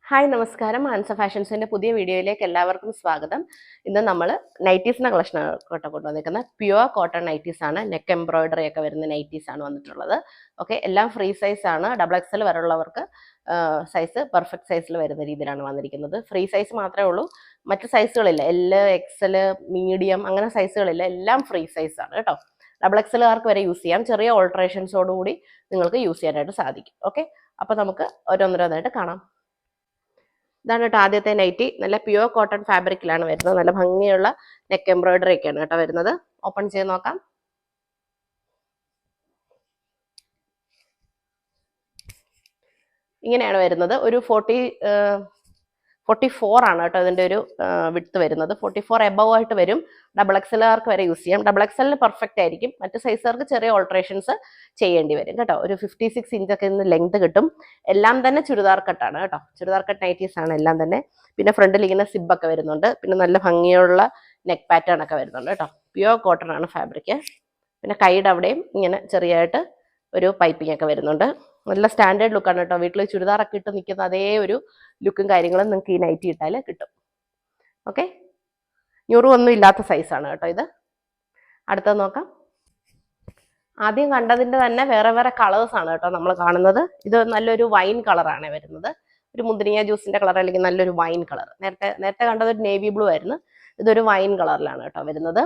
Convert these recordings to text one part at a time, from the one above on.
Hi നമസ്കാരം. ആൻസ ഫാഷൻസിന്റെ പുതിയ വീഡിയോയിലേക്ക് എല്ലാവർക്കും സ്വാഗതം. ഇന്ന് നമ്മൾ നൈറ്റീസിന്റെ കളക്ഷൻ കേട്ടോ കൊണ്ടുവന്നിരിക്കുന്നത്. പ്യുവർ കോട്ടൺ നൈറ്റീസ് ആണ്. നെക്ക് എംബ്രോയിഡറി ഒക്കെ വരുന്ന നൈറ്റീസ് ആണ് വന്നിട്ടുള്ളത്. ഓക്കെ, എല്ലാം ഫ്രീ സൈസ് ആണ്. XXL വരെയുള്ളവർക്ക് സൈസ് പെർഫെക്റ്റ് സൈസിൽ വരുന്ന രീതിയിലാണ് വന്നിരിക്കുന്നത്. ഫ്രീ സൈസ് മാത്രമേ ഉള്ളൂ, മറ്റു സൈസുകളില്ല. XL, മീഡിയം അങ്ങനെ സൈസുകളില്ല, എല്ലാം ഫ്രീ സൈസ് ആണ് കേട്ടോ. XXLകാർക്ക് വരെ യൂസ് ചെയ്യാം. ചെറിയ ഓൾട്ടറേഷൻസോടുകൂടി നിങ്ങൾക്ക് യൂസ് ചെയ്യാനായിട്ട് സാധിക്കും. ഓക്കെ, അപ്പോൾ നമുക്ക് ഓരോന്നോരോന്നായിട്ട് കാണാം. ഇതാണ് കേട്ടോ ആദ്യത്തെ നൈറ്റി. നല്ല പ്യുവർ കോട്ടൺ ഫാബ്രിക്കിലാണ് വരുന്നത്. നല്ല ഭംഗിയുള്ള നെക്ക് എംബ്രോയിഡറി ഒക്കെയാണ് കേട്ടോ വരുന്നത്. ഓപ്പൺ ചെയ്ത് നോക്കാം. ഇങ്ങനെയാണ് വരുന്നത്. ഒരു 44 ആണ് കേട്ടോ ഇതിന്റെ ഒരു വിഡ്ത്ത് വരുന്നത്. 44 എബവ് ആയിട്ട് വരും. XXLകാർക്ക് വരെ യൂസ് ചെയ്യാം. XXL പെർഫെക്റ്റ് ആയിരിക്കും. മറ്റു സൈസുകാർക്ക് ചെറിയ ഓൾട്ടറേഷൻസ് ചെയ്യേണ്ടി വരും കേട്ടോ. ഒരു 56 ഇഞ്ചൊക്കെ ഇന്ന് ലെങ്ത് കിട്ടും. എല്ലാം തന്നെ ചുരിദാർ കട്ടാണ് കേട്ടോ. ചുരിദാർ കട്ട് നൈറ്റീസ് ആണ് എല്ലാം തന്നെ. പിന്നെ ഫ്രണ്ടിൽ ഇങ്ങനെ സിബൊക്കെ വരുന്നുണ്ട്. പിന്നെ നല്ല ഭംഗിയുള്ള നെക്ക് പാറ്റേൺ ഒക്കെ വരുന്നുണ്ട് കേട്ടോ. പ്യുവർ കോട്ടൺ ആണ് ഫാബ്രിക്. പിന്നെ കൈയുടെ അവിടെയും ഇങ്ങനെ ചെറിയായിട്ട് ഒരു പൈപ്പിംഗ് ഒക്കെ വരുന്നുണ്ട്. നല്ല സ്റ്റാൻഡേർഡ് ലുക്കാണ് കേട്ടോ. വീട്ടിൽ ചുരിദാറൊക്കെ ഇട്ട് നിൽക്കുന്ന അതേ ഒരു ലുക്കും കാര്യങ്ങളും നിങ്ങൾക്ക് ഈ നൈറ്റി ഇട്ടാൽ കിട്ടും. ഓക്കെ, ഞുറുവൊന്നും ഇല്ലാത്ത സൈസാണ് കേട്ടോ ഇത്. അടുത്തത് നോക്കാം. ആദ്യം കണ്ടതിൻ്റെ തന്നെ വേറെ വേറെ കളേഴ്സ് ആണ് കേട്ടോ നമ്മൾ കാണുന്നത്. ഇത് നല്ലൊരു വൈൻ കളറാണ് വരുന്നത്. ഒരു മുന്തിരിങ്ങ ജ്യൂസിന്റെ കളർ അല്ലെങ്കിൽ നല്ലൊരു വൈൻ കളർ. നേരത്തെ കണ്ടത് ഒരു നേവി ബ്ലൂ ആയിരുന്നു. ഇതൊരു വൈൻ കളറിലാണ് കേട്ടോ വരുന്നത്.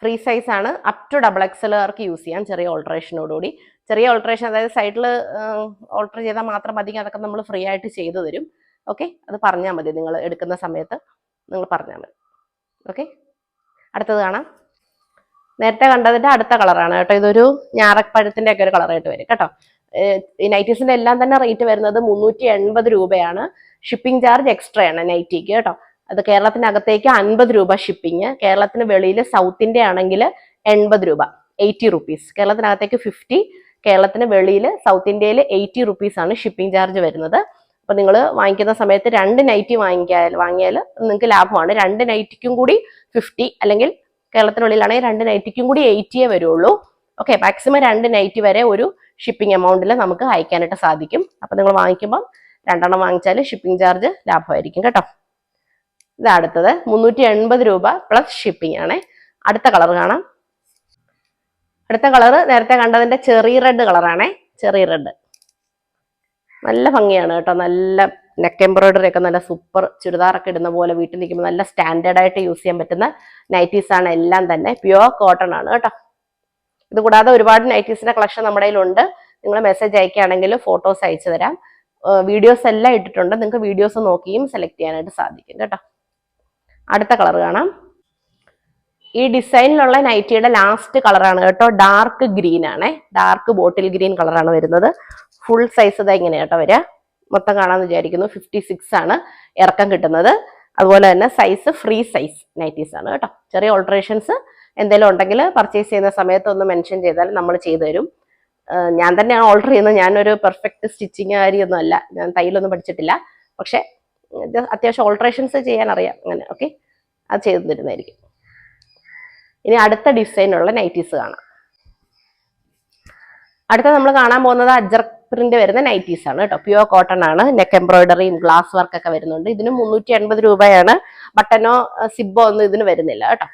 ഫ്രീ സൈസ് ആണ്. അപ് ടു XXLകാർക്ക് യൂസ് ചെയ്യാം ചെറിയ ഓൾട്ടറേഷനോടുകൂടി. ചെറിയ ഓൾട്ടറേഷൻ, അതായത് സൈഡിൽ ഓൾട്ടർ ചെയ്താൽ മാത്രം മതി, അതൊക്കെ നമ്മൾ ഫ്രീ ആയിട്ട് ചെയ്തു തരും. ഓക്കെ, അത് പറഞ്ഞാൽ മതി. നിങ്ങൾ എടുക്കുന്ന സമയത്ത് നിങ്ങൾ പറഞ്ഞാൽ മതി. ഓക്കെ, അടുത്തത് കാണാം. നേരത്തെ കണ്ടതിന്റെ അടുത്ത കളറാണ് കേട്ടോ. ഇതൊരു ഞാറപ്പഴത്തിന്റെ ഒക്കെ ഒരു കളറായിട്ട് വരും കേട്ടോ. ഈ നൈറ്റീസിന്റെ എല്ലാം തന്നെ റേറ്റ് വരുന്നത് 380 രൂപയാണ്. ഷിപ്പിംഗ് ചാർജ് എക്സ്ട്രാ ആണ് നൈറ്റിക്ക് കേട്ടോ. അത് കേരളത്തിനകത്തേക്ക് 50 രൂപ ഷിപ്പിംഗ്. കേരളത്തിന് വെളിയിൽ സൗത്ത് ഇന്ത്യ ആണെങ്കിൽ 80 രൂപ, 80 റുപ്പീസ്. കേരളത്തിനകത്തേക്ക് 50, കേരളത്തിന് വെളിയിൽ സൗത്ത് ഇന്ത്യയിൽ 80 റുപ്പീസ് ആണ് ഷിപ്പിംഗ് ചാർജ് വരുന്നത്. അപ്പൊ നിങ്ങൾ വാങ്ങിക്കുന്ന സമയത്ത് 2 നൈറ്റി വാങ്ങിയാൽ നിങ്ങൾക്ക് ലാഭമാണ്. 2 നൈറ്റിക്കും കൂടി 50, അല്ലെങ്കിൽ കേരളത്തിനുള്ളിലാണെങ്കിൽ 2 നൈറ്റിക്കും കൂടി 80 വരുള്ളൂ. ഓക്കെ, മാക്സിമം 2 നൈറ്റി വരെ ഒരു ഷിപ്പിംഗ് എമൗണ്ടിൽ നമുക്ക് അയക്കാനായിട്ട് സാധിക്കും. അപ്പൊ നിങ്ങൾ വാങ്ങിക്കുമ്പോൾ 2 എണ്ണം വാങ്ങിച്ചാൽ ഷിപ്പിംഗ് ചാർജ് ലാഭമായിരിക്കും കേട്ടോ. ഇത് അടുത്തത് 380 രൂപ പ്ലസ് ഷിപ്പിംഗ് ആണ്. അടുത്ത കളർ കാണാം. അടുത്ത കളർ നേരത്തെ കണ്ടതിന്റെ ചെറിയ റെഡ് കളറാണേ. ചെറിയ റെഡ് നല്ല ഭംഗിയാണ് കേട്ടോ. നല്ല നെക്ക് എംബ്രോയിഡറി ഒക്കെ നല്ല സൂപ്പർ. ചുരിദാറൊക്കെ ഇടുന്ന പോലെ വീട്ടിൽ നിൽക്കുമ്പോൾ നല്ല സ്റ്റാൻഡേർഡ് ആയിട്ട് യൂസ് ചെയ്യാൻ പറ്റുന്ന നൈറ്റീസ് ആണ് എല്ലാം തന്നെ. പ്യുവർ കോട്ടൺ ആണ് കേട്ടോ. ഇത് കൂടാതെ ഒരുപാട് നൈറ്റീസിന്റെ കളക്ഷൻ നമ്മുടെ കയ്യിലുണ്ട്. നിങ്ങൾ മെസ്സേജ് അയക്കുകയാണെങ്കിൽ ഫോട്ടോസ് അയച്ചു തരാം. വീഡിയോസ് എല്ലാം ഇട്ടിട്ടുണ്ട്. നിങ്ങൾക്ക് വീഡിയോസ് നോക്കിയും സെലക്ട് ചെയ്യാനായിട്ട് സാധിക്കും കേട്ടോ. അടുത്ത കളർ കാണാം. ഈ ഡിസൈനിലുള്ള നൈറ്റിയുടെ ലാസ്റ്റ് കളറാണ് കേട്ടോ. ഡാർക്ക് ഗ്രീൻ ആണ്. ഡാർക്ക് ബോട്ടിൽ ഗ്രീൻ കളറാണ് വരുന്നത്. ഫുൾ സൈസ് ഇതാ ഇങ്ങനെ കേട്ടോ വരിക. മൊത്തം കാണാമെന്ന് വിചാരിക്കുന്നു. 56 ആണ് ഇറക്കം കിട്ടുന്നത്. അതുപോലെ തന്നെ സൈസ് ഫ്രീ സൈസ് നൈറ്റീസ് ആണ് കേട്ടോ. ചെറിയ ഓൾട്ടറേഷൻസ് എന്തെങ്കിലും ഉണ്ടെങ്കിൽ പർച്ചേസ് ചെയ്യുന്ന സമയത്ത് ഒന്ന് മെൻഷൻ ചെയ്താൽ നമ്മൾ ചെയ്തു തരും. ഞാൻ തന്നെയാണ് ഓൾട്ടർ ചെയ്യുന്നത്. ഞാനൊരു പെർഫെക്റ്റ് സ്റ്റിച്ചിങ് കാര്യമൊന്നും അല്ല. ഞാൻ തയ്യലൊന്നും പഠിച്ചിട്ടില്ല. പക്ഷെ അത്യാവശ്യം ഓൾട്ടറേഷൻസ് ചെയ്യാൻ അറിയാം. അങ്ങനെ ഓക്കെ, അത് ചെയ്തു തരുന്നതായിരിക്കും. ഇനി അടുത്ത ഡിസൈനുള്ള നൈറ്റീസ് കാണാം. അടുത്ത നമ്മൾ കാണാൻ പോകുന്നത് അജ്രക് പ്രിന്റ് വരുന്ന നൈറ്റീസ് ആണ് കേട്ടോ. പ്യുവർ കോട്ടൺ ആണ്. നെക്ക് എംബ്രോയിഡറിയും ഗ്ലാസ് വർക്ക് ഒക്കെ വരുന്നുണ്ട്. ഇതിന് 380 രൂപയാണ്. ബട്ടനോ സിബോ ഒന്നും ഇതിന് വരുന്നില്ല കേട്ടോ.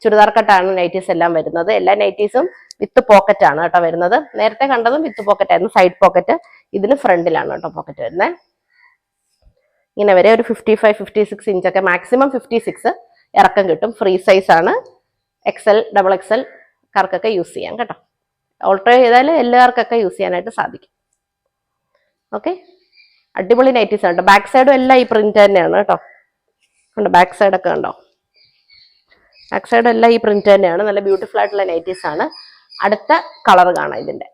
ചുരിദാർ കട്ടാണ് നൈറ്റീസ് എല്ലാം വരുന്നത്. എല്ലാ നൈറ്റീസും വിത്ത് പോക്കറ്റ് ആണ് കേട്ടോ വരുന്നത്. നേരത്തെ കണ്ടതും വിത്ത് പോക്കറ്റ് ആയിരുന്നു. Side pocket. ഇതിന് ഫ്രണ്ടിലാണ് കേട്ടോ പോക്കറ്റ് വരുന്നത്. ഇങ്ങനെ വരെ ഒരു 55, 56 ഇഞ്ചൊക്കെ, മാക്സിമം 56 ഇറക്കം കിട്ടും. ഫ്രീ സൈസ് ആണ്. XL, XXL കാർക്കൊക്കെ യൂസ് ചെയ്യാം കേട്ടോ. ഓൾട്ടർ ചെയ്താൽ എല്ലാവർക്കൊക്കെ യൂസ് ചെയ്യാനായിട്ട് സാധിക്കും. ഓക്കെ, അടിപൊളി നൈറ്റീസ് ആണ്. ബാക്ക് സൈഡും എല്ലാം ഈ പ്രിന്റ് തന്നെയാണ് കേട്ടോ. കണ്ടോ, ബാക്ക് സൈഡൊക്കെ കണ്ടോ. ബാക്ക് സൈഡും എല്ലാം ഈ പ്രിന്റ് തന്നെയാണ്. നല്ല ബ്യൂട്ടിഫുൾ ആയിട്ടുള്ള നൈറ്റീസ് ആണ്. അടുത്ത കളർ കാണാം. ഇതിന്റെ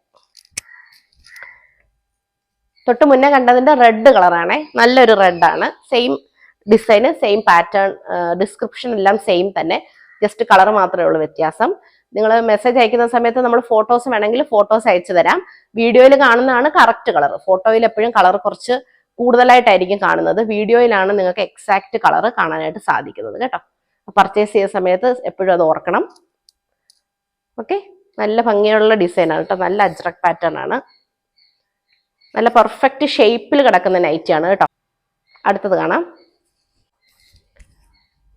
തൊട്ട് മുന്നേ കണ്ടതിന്റെ റെഡ് കളറാണേ. നല്ലൊരു റെഡാണ്. സെയിം ഡിസൈന്, സെയിം പാറ്റേൺ, ഡിസ്ക്രിപ്ഷൻ എല്ലാം സെയിം തന്നെ. ജസ്റ്റ് കളർ മാത്രമേ ഉള്ളൂ വ്യത്യാസം. നിങ്ങൾ മെസ്സേജ് അയക്കുന്ന സമയത്ത് നമ്മൾ ഫോട്ടോസ് വേണമെങ്കിൽ ഫോട്ടോസ് അയച്ചു തരാം. വീഡിയോയിൽ കാണുന്നതാണ് കറക്റ്റ് കളർ. ഫോട്ടോയിൽ എപ്പോഴും കളർ കുറച്ച് കൂടുതലായിട്ടായിരിക്കും കാണുന്നത്. വീഡിയോയിലാണ് നിങ്ങൾക്ക് എക്സാക്ട് കളർ കാണാനായിട്ട് സാധിക്കുന്നത് കേട്ടോ. പർച്ചേസ് ചെയ്യുന്ന സമയത്ത് എപ്പോഴും അത് ഓർക്കണം. ഓക്കെ, നല്ല ഭംഗിയുള്ള ഡിസൈനാണ് കേട്ടോ. നല്ല അജ്രക് പാറ്റേൺ ആണ്. നല്ല പെർഫെക്റ്റ് ഷേപ്പിൽ കിടക്കുന്ന നൈറ്റിയാണ് കേട്ടോ. അടുത്തത് കാണാം.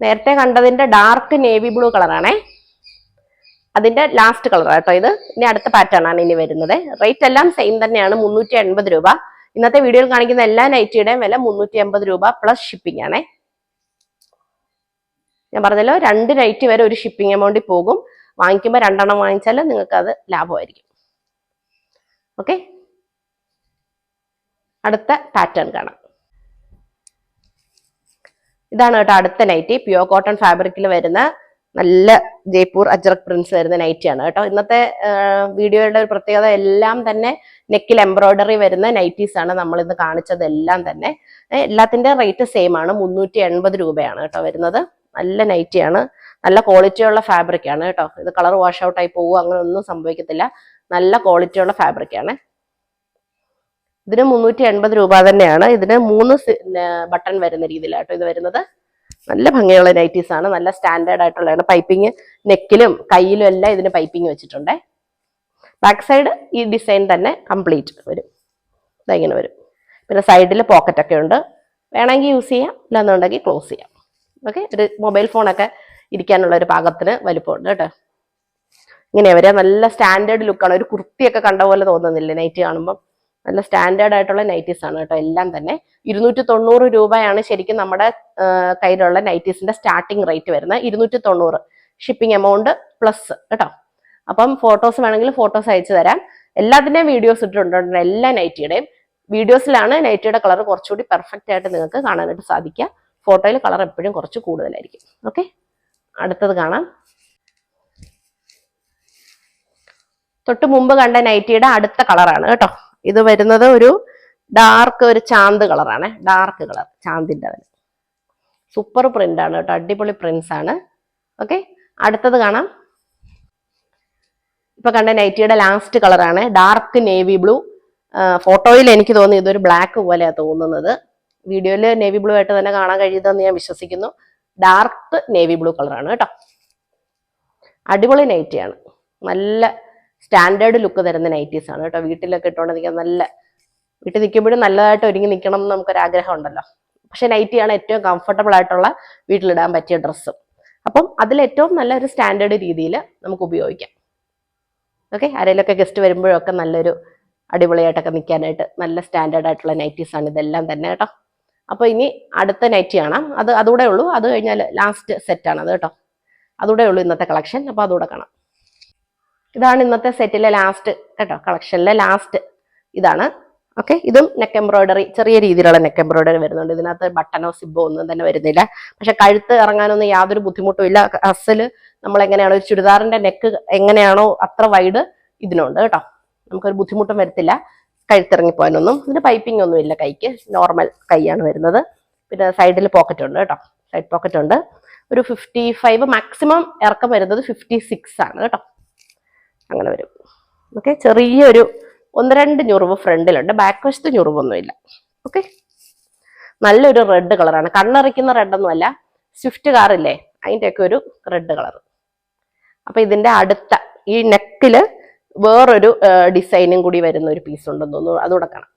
നേരത്തെ കണ്ടതിന്റെ ഡാർക്ക് നേവി ബ്ലൂ കളറാണേ, അതിന്റെ ലാസ്റ്റ് കളർ കേട്ടോ ഇത്. ഇനി അടുത്ത പാറ്റേൺ ആണ് ഇനി വരുന്നത്. റേറ്റ് എല്ലാം സെയിം തന്നെയാണ്, 380 രൂപ. ഇന്നത്തെ വീഡിയോയിൽ കാണിക്കുന്ന എല്ലാ നൈറ്റിയുടെയും വില 380 രൂപ പ്ലസ് ഷിപ്പിംഗ് ആണേ. ഞാൻ പറഞ്ഞല്ലോ 2 നൈറ്റി വരെ ഒരു ഷിപ്പിംഗ് എമൗണ്ടിൽ പോകും. വാങ്ങിക്കുമ്പോൾ 2 എണ്ണം വാങ്ങിച്ചാൽ നിങ്ങൾക്ക് അത് ലാഭമായിരിക്കും. ഓക്കെ, അടുത്ത പാറ്റേൺ കാണാം. ഇതാണ് കേട്ടോ അടുത്ത നൈറ്റി. പ്യുവർ കോട്ടൺ ഫാബ്രിക്കിൽ വരുന്ന നല്ല ജയ്പൂർ അജ്രക് പ്രിന്റ്സ് വരുന്ന നൈറ്റിയാണ് കേട്ടോ. ഇന്നത്തെ വീഡിയോയുടെ ഒരു പ്രത്യേകത എല്ലാം തന്നെ നെക്കിൽ എംബ്രോയിഡറി വരുന്ന നൈറ്റീസ് ആണ് നമ്മൾ ഇന്ന് കാണിച്ചത്. എല്ലാം തന്നെ എല്ലാത്തിന്റെ റേറ്റ് സെയിം ആണ്, 380 രൂപയാണ് കേട്ടോ വരുന്നത്. നല്ല നൈറ്റിയാണ്, നല്ല ക്വാളിറ്റിയുള്ള ഫാബ്രിക് ആണ് കേട്ടോ. ഇത് കളർ വാഷ് ഔട്ട് ആയി പോവുക അങ്ങനെ ഒന്നും സംഭവിക്കത്തില്ല, നല്ല ക്വാളിറ്റിയുള്ള ഫാബ്രിക് ആണ്. ഇതിന് 380 രൂപ തന്നെയാണ്. ഇതിന് 3 ബട്ടൺ വരുന്ന രീതിയിലാട്ടോ ഇത് വരുന്നത്. നല്ല ഭംഗിയുള്ള നൈറ്റീസ് ആണ്, നല്ല സ്റ്റാൻഡേർഡ് ആയിട്ടുള്ളതാണ്. പൈപ്പിംഗ് നെക്കിലും കയ്യിലും എല്ലാം ഇതിന് പൈപ്പിംഗ് വെച്ചിട്ടുണ്ട്. ബാക്ക് സൈഡ് ഈ ഡിസൈൻ തന്നെ കംപ്ലീറ്റ് വരും, ഇതെങ്ങനെ വരും. പിന്നെ സൈഡിൽ പോക്കറ്റ് ഒക്കെ ഉണ്ട്, വേണമെങ്കിൽ യൂസ് ചെയ്യാം, ഇല്ലാന്നുണ്ടെങ്കിൽ ക്ലോസ് ചെയ്യാം. ഓക്കെ, ഒരു മൊബൈൽ ഫോണൊക്കെ ഇരിക്കാനുള്ള ഒരു പാകത്തിന് വലിപ്പമുണ്ട് കേട്ടോ. ഇങ്ങനെയാ വരിക, നല്ല സ്റ്റാൻഡേർഡ് ലുക്കാണ്. ഒരു കുർത്തിയൊക്കെ കണ്ട പോലെ തോന്നുന്നില്ലേ നൈറ്റ് കാണുമ്പോൾ? നല്ല സ്റ്റാൻഡേർഡ് ആയിട്ടുള്ള നൈറ്റീസ് ആണ് കേട്ടോ എല്ലാം തന്നെ. 290 രൂപയാണ് ശരിക്കും നമ്മുടെ കയ്യിലുള്ള നൈറ്റീസിന്റെ സ്റ്റാർട്ടിംഗ് റേറ്റ് വരുന്നത്. 290 ഷിപ്പിംഗ് എമൗണ്ട് പ്ലസ് കേട്ടോ. അപ്പം ഫോട്ടോസ് വേണമെങ്കിൽ ഫോട്ടോസ് അയച്ചു തരാം. എല്ലാത്തിന്റെയും വീഡിയോസ് ഇട്ടിട്ടുണ്ട്, എല്ലാ നൈറ്റിയുടെയും. വീഡിയോസിലാണ് നൈറ്റിയുടെ കളർ കുറച്ചുകൂടി പെർഫെക്റ്റ് ആയിട്ട് നിങ്ങൾക്ക് കാണാനായിട്ട് സാധിക്കുക. ഫോട്ടോയിൽ കളർ എപ്പോഴും കുറച്ച് കൂടുതലായിരിക്കും. ഓക്കെ, അടുത്തത് കാണാം. തൊട്ട് മുമ്പ് കണ്ട നൈറ്റിയുടെ അടുത്ത കളറാണ് കേട്ടോ. ഇത് വരുന്നത് ഒരു ഡാർക്ക് ഒരു ചാന്ത് കളറാണ്, ഡാർക്ക് കളർ ചാന്തിൻ്റെ. സൂപ്പർ പ്രിന്റ് ആണ് കേട്ടോ, അടിപൊളി പ്രിന്റ്സ് ആണ്. ഓക്കെ, അടുത്തത് കാണാം. ഇപ്പൊ കണ്ട നൈറ്റിയുടെ ലാസ്റ്റ് കളറാണ് ഡാർക്ക് നേവി ബ്ലൂ. ഫോട്ടോയിൽ എനിക്ക് തോന്നി ഇതൊരു ബ്ലാക്ക് പോലെയാണ് തോന്നുന്നത്, വീഡിയോയിൽ നേവി ബ്ലൂ ആയിട്ട് തന്നെ കാണാൻ കഴിയുന്നതെന്ന് ഞാൻ വിശ്വസിക്കുന്നു. ഡാർക്ക് നേവി ബ്ലൂ കളറാണ് കേട്ടോ. അടിപൊളി നൈറ്റിയാണ്, നല്ല സ്റ്റാൻഡേർഡ് ലുക്ക് തരുന്ന നൈറ്റീസ് ആണ് കേട്ടോ. വീട്ടിലൊക്കെ ഇട്ടുകൊണ്ട് നിൽക്കാൻ നല്ല, വീട്ടിൽ നിൽക്കുമ്പോഴും നല്ലതായിട്ട് ഒരുങ്ങി നിൽക്കണം എന്ന് നമുക്കൊരാഗ്രഹം ഉണ്ടല്ലോ. പക്ഷെ നൈറ്റിയാണ് ഏറ്റവും കംഫർട്ടബിൾ ആയിട്ടുള്ള വീട്ടിലിടാൻ പറ്റിയ ഡ്രസ്സും. അപ്പം അതിൽ ഏറ്റവും നല്ല ഒരു സ്റ്റാൻഡേർഡ് രീതിയിൽ നമുക്ക് ഉപയോഗിക്കാം. ഓക്കെ, ആരെങ്കിലുമൊക്കെ ഗസ്റ്റ് വരുമ്പോഴൊക്കെ നല്ലൊരു അടിപൊളിയായിട്ടൊക്കെ നിൽക്കാനായിട്ട് നല്ല സ്റ്റാൻഡേർഡ് ആയിട്ടുള്ള നൈറ്റീസ് ആണ് ഇതെല്ലാം തന്നെ കേട്ടോ. അപ്പോൾ ഇനി അടുത്ത നൈറ്റി കാണാം. അതുകൂടെ ഉള്ളൂ, അത് കഴിഞ്ഞാൽ ലാസ്റ്റ് സെറ്റാണ് അത് കേട്ടോ. അതുകൂടെ ഉള്ളൂ ഇന്നത്തെ കളക്ഷൻ. അപ്പോൾ അതുകൂടെ കാണാം. ഇതാണ് ഇന്നത്തെ സെറ്റിലെ ലാസ്റ്റ് കേട്ടോ, കളക്ഷനിലെ ലാസ്റ്റ് ഇതാണ്. ഓക്കെ, ഇതും നെക്ക് എംബ്രോയിഡറി, ചെറിയ രീതിയിലുള്ള നെക്ക് എംബ്രോയിഡറി വരുന്നുണ്ട്. ഇതിനകത്ത് ബട്ടനോ സിബോ ഒന്നും തന്നെ വരുന്നില്ല. പക്ഷെ കഴുത്ത് ഇറങ്ങാനൊന്നും യാതൊരു ബുദ്ധിമുട്ടും ഇല്ല. അസല് നമ്മൾ എങ്ങനെയാണോ ഒരു ചുരിദാറിന്റെ നെക്ക് എങ്ങനെയാണോ അത്ര വൈഡ് ഇതിനുണ്ട് കേട്ടോ. നമുക്കൊരു ബുദ്ധിമുട്ടും വരത്തില്ല കഴുത്തിറങ്ങിപ്പോകാനൊന്നും. ഇതിന് പൈപ്പിംഗ് ഒന്നും ഇല്ല, കൈക്ക് നോർമൽ കൈയാണ് വരുന്നത്. പിന്നെ സൈഡിൽ പോക്കറ്റ് ഉണ്ട് കേട്ടോ, സൈഡ് പോക്കറ്റ് ഉണ്ട്. ഒരു 55 മാക്സിമം ഇറക്കം വരുന്നത് 56 ആണ് കേട്ടോ, അങ്ങനെ വരും. ഓക്കെ, ചെറിയൊരു 1-2 ഞുറിവ് ഫ്രണ്ടിലുണ്ട്, ബാക്ക് വശത്ത് ഞുറിവൊന്നുമില്ല. ഓക്കെ, നല്ലൊരു റെഡ് കളറാണ്, കണ്ണെറിക്കുന്ന റെഡൊന്നും അല്ല, സ്വിഫ്റ്റ് കാറില്ലേ അതിൻ്റെയൊക്കെ ഒരു റെഡ് കളർ. അപ്പൊ ഇതിന്റെ അടുത്ത ഈ നെക്കില് വേറൊരു ഡിസൈനും കൂടി വരുന്ന ഒരു പീസ് ഉണ്ടെന്ന് തോന്നുന്നു, അതുകൂടെ കാണാം.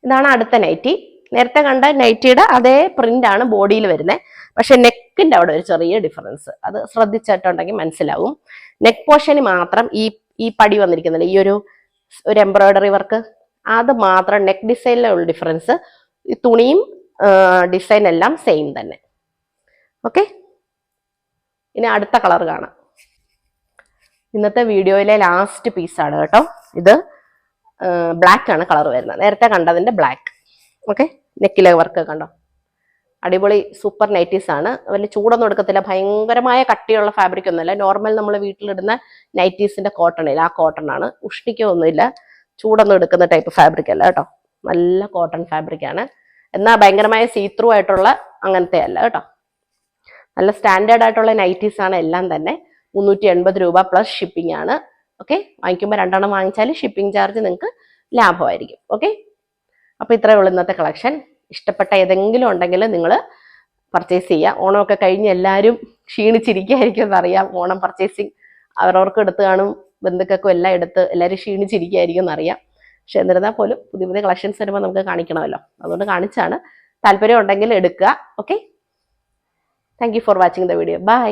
ഇതാണ് അടുത്ത നൈറ്റി. നേരത്തെ കണ്ട നൈറ്റിയുടെ അതേ പ്രിന്റ് ആണ് ബോഡിയിൽ വരുന്നത്, പക്ഷെ നെക്കിന്റെ അവിടെ ഒരു ചെറിയ ഡിഫറൻസ്, അത് ശ്രദ്ധിച്ചിട്ടുണ്ടെങ്കിൽ മനസ്സിലാവും. നെക്ക് പോർഷന് മാത്രം ഈ പടി വന്നിരിക്കുന്നില്ല, ഈ ഒരു എംബ്രോയിഡറി വർക്ക്, അത് മാത്രം നെക്ക് ഡിസൈനിലുള്ള ഡിഫറൻസ്. ഈ തുണിയും ഡിസൈൻ എല്ലാം സെയിം തന്നെ. ഓക്കെ, ഇനി അടുത്ത കളർ കാണാം. ഇന്നത്തെ വീഡിയോയിലെ ലാസ്റ്റ് പീസാണ് കേട്ടോ. ഇത് ബ്ലാക്ക് ആണ് കളർ വരുന്നത്, നേരത്തെ കണ്ടതിന്റെ ബ്ലാക്ക്. ഓക്കെ, നെക്കിലെ വർക്ക് കണ്ടോ, അടിപൊളി സൂപ്പർ നൈറ്റീസ് ആണ്. വലിയ ചൂടൊന്നും എടുക്കത്തില്ല, ഭയങ്കരമായ കട്ടിയുള്ള ഫാബ്രിക് ഒന്നുമില്ല. നോർമൽ നമ്മൾ വീട്ടിലിടുന്ന നൈറ്റീസിന്റെ കോട്ടൺ ഇല്ല, ആ കോട്ടൺ ആണ്. ഉഷ്ണിക്കൊന്നുമില്ല, ചൂടൊന്നും എടുക്കുന്ന ടൈപ്പ് ഫാബ്രിക് അല്ല കേട്ടോ. നല്ല കോട്ടൺ ഫാബ്രിക് ആണ്, എന്നാൽ ഭയങ്കരമായ സീത്രൂ ആയിട്ടുള്ള അങ്ങനത്തെ അല്ല കേട്ടോ. നല്ല സ്റ്റാൻഡേർഡ് ആയിട്ടുള്ള നൈറ്റീസ് ആണ് എല്ലാം തന്നെ. 380 രൂപ പ്ലസ് ഷിപ്പിംഗ് ആണ്. ഓക്കെ, വാങ്ങിക്കുമ്പോൾ 2 എണ്ണം വാങ്ങിച്ചാൽ ഷിപ്പിംഗ് ചാർജ് നിങ്ങൾക്ക് ലാഭമായിരിക്കും. ഓക്കെ, അപ്പോൾ ഇത്രയേ ഉള്ളൂ ഇന്നത്തെ കളക്ഷൻ. ഇഷ്ടപ്പെട്ട ഏതെങ്കിലും ഉണ്ടെങ്കിൽ നിങ്ങൾ പർച്ചേസ് ചെയ്യുക. ഓണമൊക്കെ കഴിഞ്ഞ് എല്ലാവരും ക്ഷീണിച്ചിരിക്കുകയായിരിക്കും എന്നറിയാം. ഓണം പർച്ചേസിങ് അവരവർക്ക് എടുത്ത് കാണും, ബന്ധുക്കൾക്കും എല്ലാം എടുത്ത് എല്ലാവരും ക്ഷീണിച്ചിരിക്കുകയായിരിക്കും എന്നറിയാം. പക്ഷെ എന്നിരുന്നാൽ പോലും പുതിയ പുതിയ കളക്ഷൻസ് വരുമ്പോൾ നമുക്ക് കാണിക്കണമല്ലോ, അതുകൊണ്ട് കാണിച്ചാണ്. താല്പര്യം ഉണ്ടെങ്കിൽ എടുക്കുക. Okay, thank you for watching the video. By.